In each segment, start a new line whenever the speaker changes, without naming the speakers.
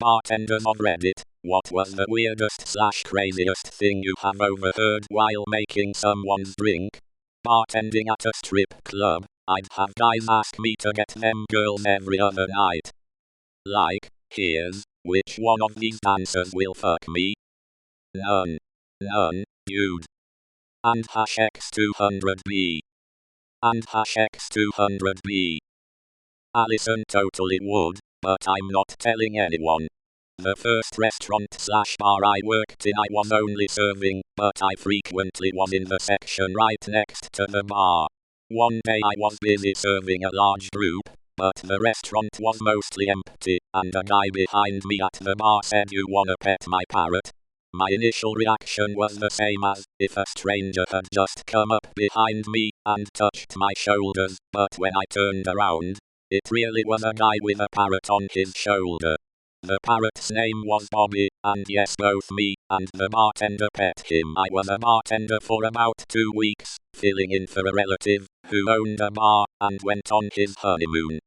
Bartenders on Reddit, what was the weirdest/craziest thing you have overheard while making someone's drink? Bartending at a strip club, I'd have guys ask me to get them girls every other night. Like, here's, which one of these dancers will fuck me? None, dude. And #X200B. And #X200B. Alison totally would, but I'm not telling anyone. The first restaurant/bar I worked in I was only serving, but I frequently was in the section right next to the bar. One day I was busy serving a large group, but the restaurant was mostly empty, and a guy behind me at the bar said, "You wanna pet my parrot?" My initial reaction was the same as if a stranger had just come up behind me and touched my shoulders, but when I turned around, it really was a guy with a parrot on his shoulder. The parrot's name was Bobby, and yes, both me and the bartender pet him. I was a bartender for about 2 weeks, filling in for a relative who owned a bar and went on his honeymoon.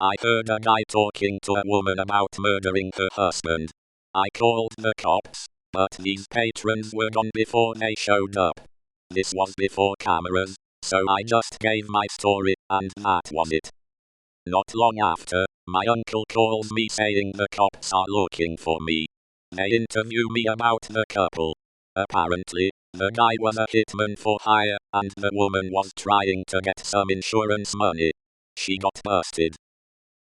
I heard a guy talking to a woman about murdering her husband. I called the cops, but these patrons were gone before they showed up. This was before cameras, so I just gave my story, and that was it. Not long after, my uncle calls me saying the cops are looking for me. They interview me about the couple. Apparently, the guy was a hitman for hire, and the woman was trying to get some insurance money. She got busted.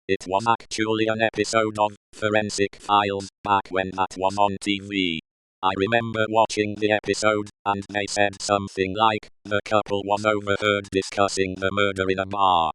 It was actually an episode of Forensic Files, back when that was on TV. I remember watching the episode, and they said something like, the couple was overheard discussing the murder in a bar.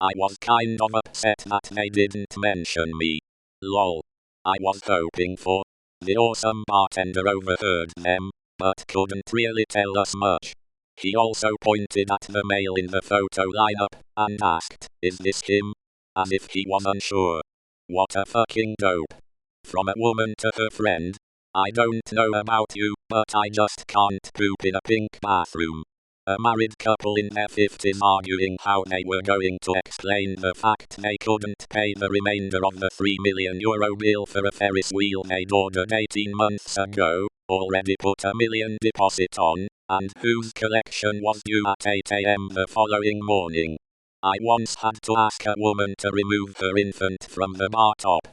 I was kind of upset that they didn't mention me. Lol. I was hoping for the awesome bartender overheard them, but couldn't really tell us much. He also pointed at the male in the photo lineup, and asked, "Is this him?" As if he was unsure. What a fucking dope. From a woman to her friend. I don't know about you, but I just can't poop in a pink bathroom. A married couple in their 50s arguing how they were going to explain the fact they couldn't pay the remainder of the €3 million bill for a Ferris wheel they'd ordered 18 months ago, already put $1 million deposit on, and whose collection was due at 8 a.m. the following morning. I once had to ask a woman to remove her infant from the bar top.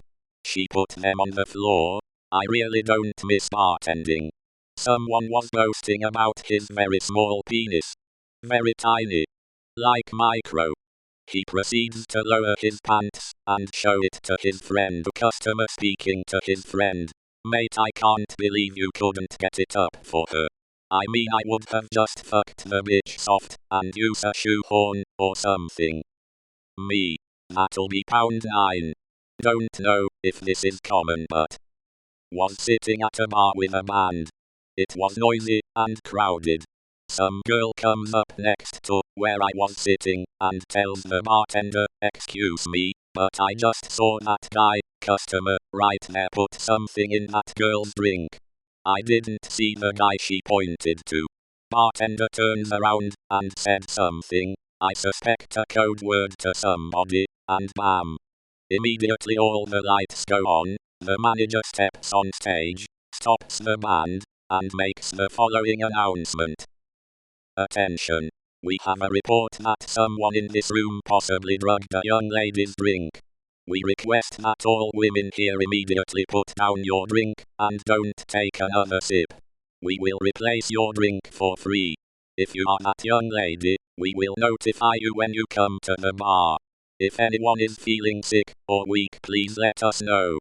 She put them on the floor. I really don't miss bartending. Someone was boasting about his very small penis. Very tiny. Like micro. He proceeds to lower his pants and show it to his friend. The customer speaking to his friend. "Mate, I can't believe you couldn't get it up for her. I mean, I would have just fucked the bitch soft and use a shoehorn or something." Me. That'll be #9. Don't know if this is common, but was sitting at a bar with a band. It was noisy and crowded. Some girl comes up next to where I was sitting and tells the bartender, "Excuse me, but I just saw that guy, customer, right there put something in that girl's drink." I didn't see the guy she pointed to. Bartender turns around and said something, I suspect a code word to somebody, and bam. Immediately all the lights go on, the manager steps on stage, stops the band, and makes the following announcement. "Attention. We have a report that someone in this room possibly drugged a young lady's drink. We request that all women here immediately put down your drink and don't take another sip. We will replace your drink for free. If you are that young lady, we will notify you when you come to the bar. If anyone is feeling sick or weak, please let us know."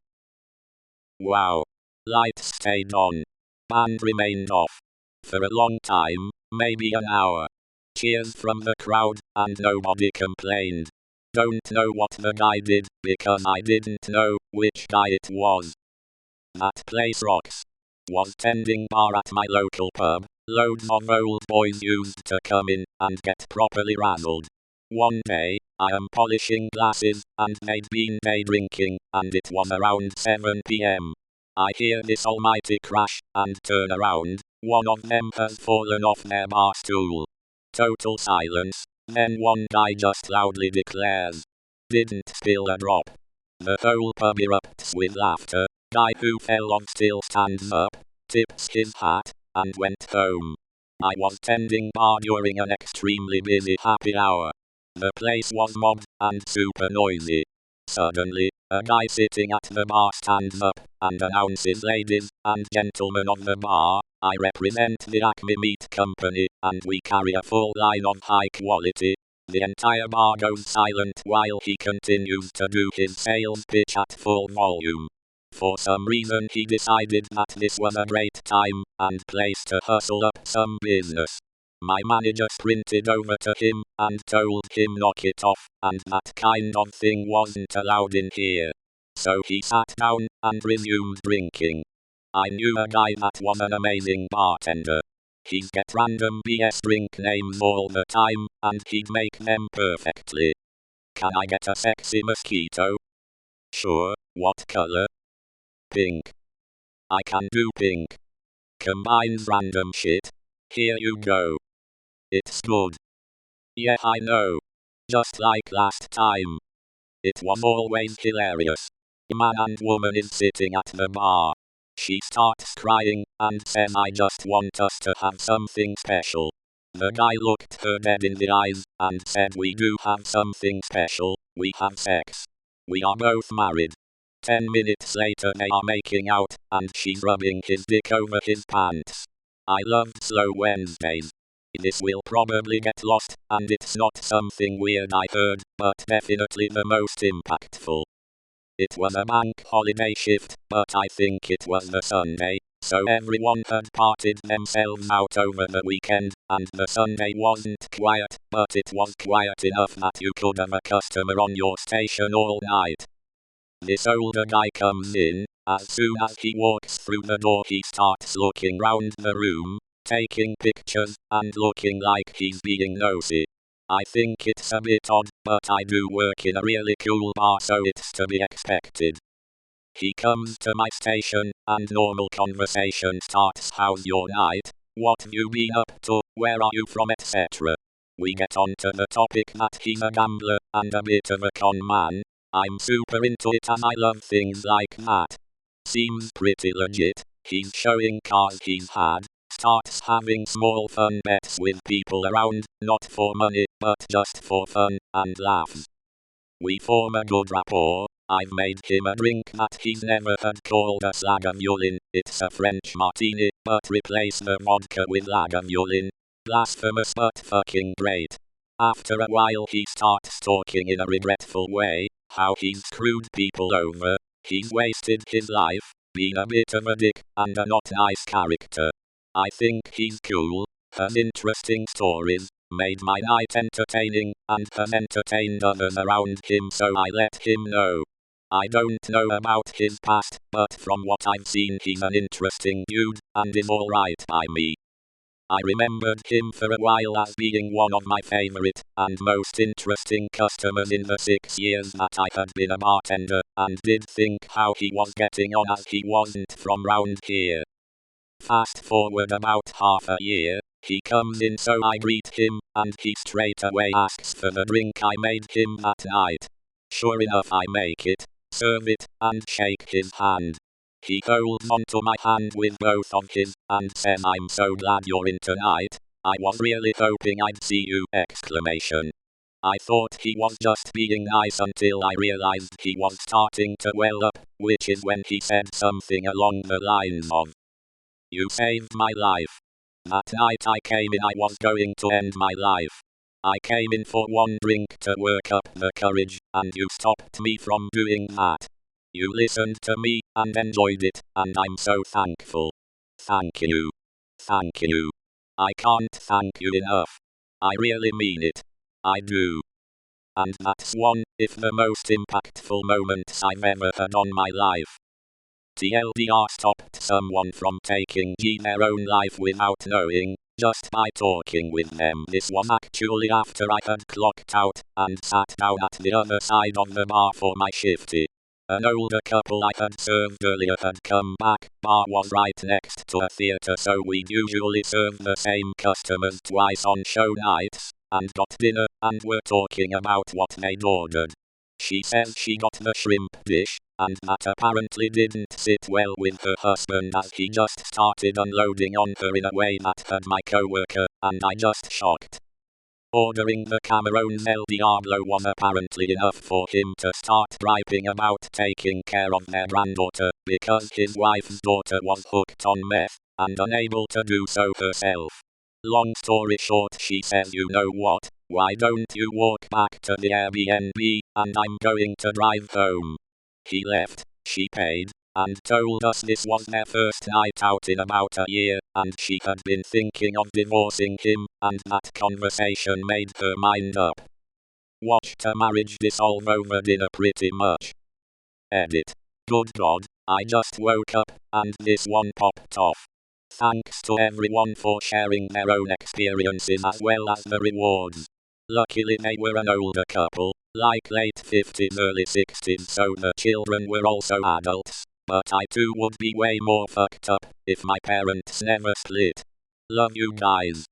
Wow. Lights stayed on. Band remained off. For a long time, maybe an hour. Cheers from the crowd, and nobody complained. Don't know what the guy did, because I didn't know which guy it was. That place rocks. Was tending bar at my local pub. Loads of old boys used to come in and get properly razzled. One day, I am polishing glasses, and they'd been day drinking, and it was around 7 p.m. I hear this almighty crash, and turn around. One of them has fallen off their bar stool. Total silence. Then one guy just loudly declares, "Didn't spill a drop." The whole pub erupts with laughter, Guy who fell on still stands up, tips his hat, and went home. I was tending bar during an extremely busy happy hour. The place was mobbed and super noisy. Suddenly, a guy sitting at the bar stands up and announces, "Ladies and gentlemen of the bar, I represent the Acme Meat Company, and we carry a full line of high quality." The entire bar goes silent while he continues to do his sales pitch at full volume. For some reason he decided that this was a great time and place to hustle up some business. My manager sprinted over to him and told him knock it off, and that kind of thing wasn't allowed in here. So he sat down and resumed drinking. I knew a guy that was an amazing bartender. He'd get random BS drink names all the time, and he'd make them perfectly. "Can I get a sexy mosquito?" "Sure, what color?" "Pink." "I can do pink." "Combines random shit. Here you go." "It's good." "Yeah, I know. Just like last time." It was always hilarious. Man and woman is sitting at the bar. She starts crying and says, "I just want us to have something special." The guy looked her dead in the eyes and said, "We do have something special, we have sex. We are both married." 10 minutes later they are making out, and she's rubbing his dick over his pants. I loved Slow Wednesdays. This will probably get lost, and it's not something weird I heard, but definitely the most impactful. It was a bank holiday shift, but I think it was the Sunday, so everyone had parted themselves out over the weekend, and the Sunday wasn't quiet, but it was quiet enough that you could have a customer on your station all night. This older guy comes in. As soon as he walks through the door he starts looking round the room, taking pictures, and looking like he's being nosy. I think it's a bit odd, but I do work in a really cool bar, so it's to be expected. He comes to my station, and normal conversation starts. "How's your night? What have you been up to? Where are you from?" etc. We get on to the topic that he's a gambler and a bit of a con man. I'm super into it as I love things like that. Seems pretty legit. He's showing cars he's had, starts having small fun bets with people around, not for money, but just for fun and laughs. We form a good rapport. I've made him a drink that he's never had called a Lagavulin. It's a French martini, but replace the vodka with Lagavulin. Blasphemous but fucking great. After a while he starts talking in a regretful way, how he's screwed people over, he's wasted his life, been a bit of a dick, and a not nice character. I think he's cool, has interesting stories, made my night entertaining, and has entertained others around him, so I let him know. I don't know about his past, but from what I've seen he's an interesting dude, and is alright by me. I remembered him for a while as being one of my favorite and most interesting customers in the 6 years that I had been a bartender, and did think how he was getting on as he wasn't from round here. Fast forward about half a year, he comes in, so I greet him, and he straight away asks for the drink I made him that night. Sure enough I make it, serve it, and shake his hand. He holds onto my hand with both of his, and says, "I'm so glad you're in tonight. I was really hoping I'd see you!" Exclamation. I thought he was just being nice until I realized he was starting to well up, which is when he said something along the lines of, "You saved my life. That night I came in I was going to end my life. I came in for one drink to work up the courage, and you stopped me from doing that. You listened to me and enjoyed it, and I'm so thankful. Thank you. Thank you. I can't thank you enough. I really mean it. I do." And that's one, if the most impactful moments I've ever had on my life. TLDR stopped someone from taking their own life without knowing, just by talking with them. This was actually after I had clocked out, and sat down at the other side of the bar for my shifty. An older couple I had served earlier had come back. Bar was right next to a theater, so we'd usually serve the same customers twice on show nights, and got dinner, and were talking about what they'd ordered. She says she got the shrimp dish, and that apparently didn't sit well with her husband as he just started unloading on her in a way that hurt my coworker, and I just shocked. Ordering the Camerones El Diablo was apparently enough for him to start griping about taking care of their granddaughter, because his wife's daughter was hooked on meth, and unable to do so herself. Long story short, she says, you know what, why don't you walk back to the Airbnb, and I'm going to drive home. He left, she paid, and told us this was their first night out in about a year, and she had been thinking of divorcing him, and that conversation made her mind up. Watched a marriage dissolve over dinner pretty much. Edit. Good God, I just woke up, and this one popped off. Thanks to everyone for sharing their own experiences as well as the rewards. Luckily they were an older couple, like late 50s early 60s, so the children were also adults, but I too would be way more fucked up if my parents never split. Love you guys.